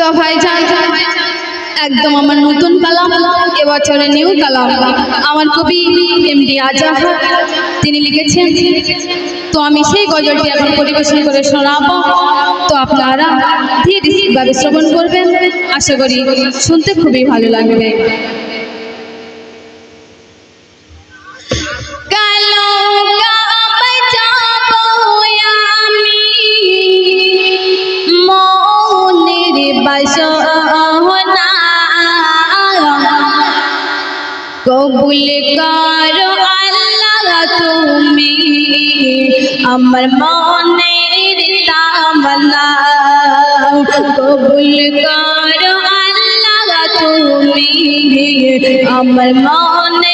তো ভাইজান একদম আমার নতুন কালাম, এবছরে নিউ কালাম। আমার কবি এমডি আজাহার তিনি লিখেছেন, তো আমি সেই গজলটি এখন পরিবেশন করে শোনাবো। তো আপনারা ধীরে শ্রবণ করবেন, আশা করি শুনতে খুবই ভালো লাগবে। কবুল করো আল্লাহ তুমি আমার মনের তামান্না, কবুল করো আল্লাহ তুমি আমার মনের